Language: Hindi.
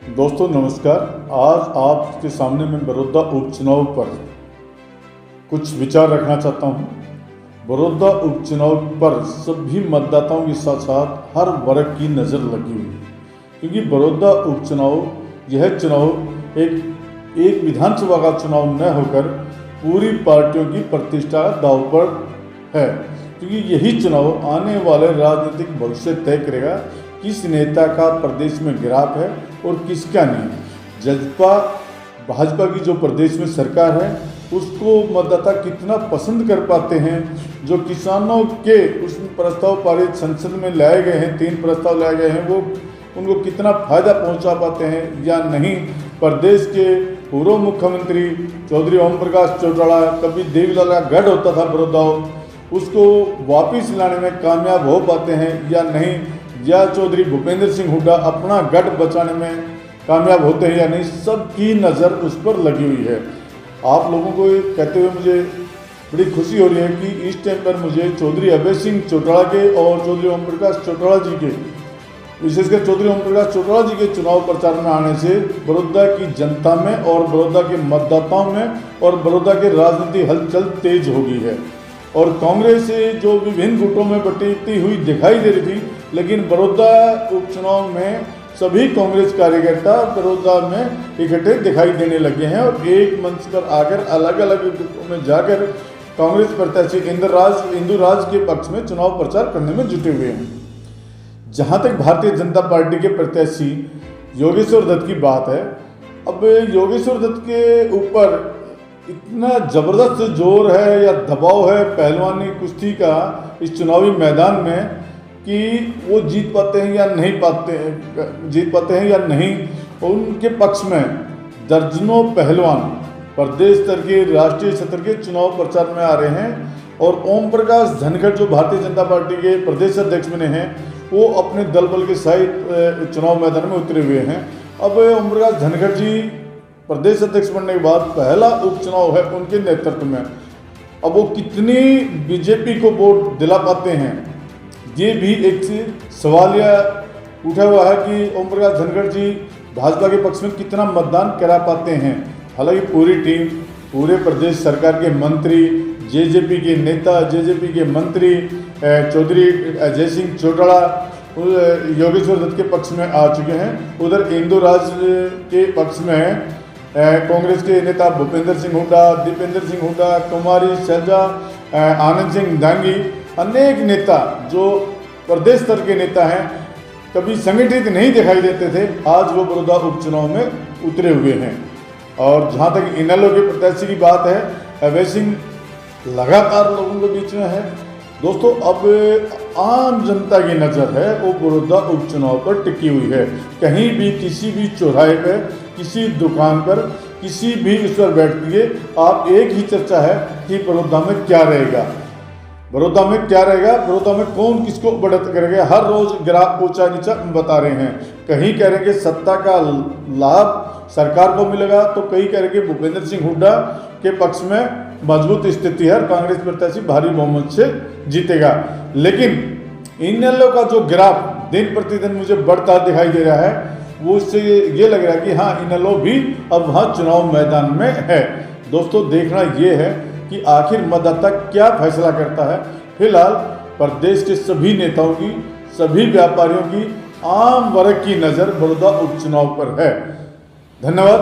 दोस्तों नमस्कार। आज आपके सामने मैं बड़ौदा उपचुनाव पर कुछ विचार रखना चाहता हूं। बड़ौदा उपचुनाव पर सभी मतदाताओं के साथ साथ हर वर्ग की नज़र लगी हुई है, क्योंकि बड़ौदा उपचुनाव यह चुनाव एक विधानसभा का चुनाव न होकर पूरी पार्टियों की प्रतिष्ठा दांव पर है, क्योंकि यही चुनाव आने वाले राजनीतिक भविष्य तय करेगा किस नेता का प्रदेश में गिराव है और किसका नहीं। भाजपा की जो प्रदेश में सरकार है उसको मतदाता कितना पसंद कर पाते हैं। जो किसानों के उस प्रस्ताव पारित संसद में लाए गए हैं, 3 प्रस्ताव लाए गए हैं, वो उनको कितना फायदा पहुंचा पाते हैं या नहीं। प्रदेश के पूर्व मुख्यमंत्री चौधरी ओम प्रकाश चौटाला, कभी देवीलाल का गढ़ होता था बड़ौदा, उसको वापिस लाने में कामयाब हो पाते हैं या नहीं, या चौधरी भूपेंद्र सिंह हुड्डा अपना गढ़ बचाने में कामयाब होते हैं या नहीं। सबकी नज़र उस पर लगी हुई है। आप लोगों को कहते हुए मुझे बड़ी खुशी हो रही है कि इस टाइम पर मुझे चौधरी अभय सिंह चौटाला के और चौधरी ओम प्रकाश चौटाला जी के, विशेषकर चौधरी ओम प्रकाश चौटाला जी के चुनाव प्रचार में आने से बड़ौदा की जनता में और बड़ौदा के मतदाताओं में और बड़ौदा के राजनीतिक हलचल तेज हो गई है। और कांग्रेस जो विभिन्न गुटों में बटी हुई दिखाई दे रही थी, लेकिन बड़ौदा उपचुनाव में सभी कांग्रेस कार्यकर्ता बड़ौदा में इकट्ठे दिखाई देने लगे हैं और एक मंच पर आकर अलग अलग गुटों में जाकर कांग्रेस प्रत्याशी इंदुराज के पक्ष में चुनाव प्रचार करने में जुटे हुए हैं। जहां तक भारतीय जनता पार्टी के प्रत्याशी योगेश्वर दत्त की बात है, अब योगेश्वर दत्त के ऊपर इतना ज़बरदस्त जोर है या दबाव है पहलवानी कुश्ती का इस चुनावी मैदान में कि वो जीत पाते हैं या नहीं। उनके पक्ष में दर्जनों पहलवान प्रदेश स्तर के, राष्ट्रीय स्तर के चुनाव प्रचार में आ रहे हैं। और ओम प्रकाश धनखड़ जो भारतीय जनता पार्टी के प्रदेश अध्यक्ष बने हैं, वो अपने दल बल के सहित चुनाव मैदान में उतरे हुए हैं। अब ओम प्रकाश धनखड़ जी प्रदेश अध्यक्ष बनने के बाद पहला उपचुनाव है उनके नेतृत्व में। अब वो कितनी बीजेपी को वोट दिला पाते हैं, ये भी एक सवालिया उठा हुआ है कि ओम प्रकाश धनखड़ जी भाजपा के पक्ष में कितना मतदान करा पाते हैं। हालांकि पूरी टीम, पूरे प्रदेश सरकार के मंत्री, जेजेपी के नेता, जेजेपी के मंत्री चौधरी अजय सिंह चौटाला योगेश्वर दत्त के पक्ष में आ चुके हैं। उधर इंदुराज के पक्ष में कांग्रेस के नेता भूपेंद्र सिंह हुड्डा, दीपेंद्र सिंह हुड्डा, कुमारी शैलजा, आनंद सिंह दांगी, अनेक नेता जो प्रदेश स्तर के नेता हैं, कभी संगठित नहीं दिखाई देते थे, आज वो बड़ौदा उपचुनाव में उतरे हुए हैं। और जहाँ तक इनेलो के प्रत्याशी की बात है, अभय सिंह लगातार लोगों के बीच में है। दोस्तों, अब आम जनता की नज़र है वो बड़ौदा उपचुनाव पर टिकी हुई है। कहीं भी, किसी भी चौराहे पर, किसी दुकान पर, किसी भी इस पर बैठिए, आप एक ही चर्चा है कि बड़ौदा में क्या रहेगा, बड़ौदा में क्या रहेगा, बड़ौदा में कौन किसको बढ़त करेगा। हर रोज ग्राफ ऊंचा नीचा बता रहे हैं। कहीं कह रहे हैं कि सत्ता का लाभ सरकार को मिलेगा, तो कहीं कह रहे हैं कि भूपेंद्र सिंह हुड्डा के पक्ष में मजबूत स्थिति है, कांग्रेस प्रत्याशी भारी बहुमत से जीतेगा। लेकिन इनेलो का जो ग्राफ दिन प्रतिदिन मुझे बढ़ता दिखाई दे रहा है, वो इससे ये लग रहा है कि हाँ, इनेलो भी अब वहाँ चुनाव मैदान में है। दोस्तों, देखना ये है कि आखिर मतदाता क्या फैसला करता है। फिलहाल प्रदेश के सभी नेताओं की, सभी व्यापारियों की, आम वर्ग की नज़र बड़ौदा उपचुनाव पर है। धन्यवाद।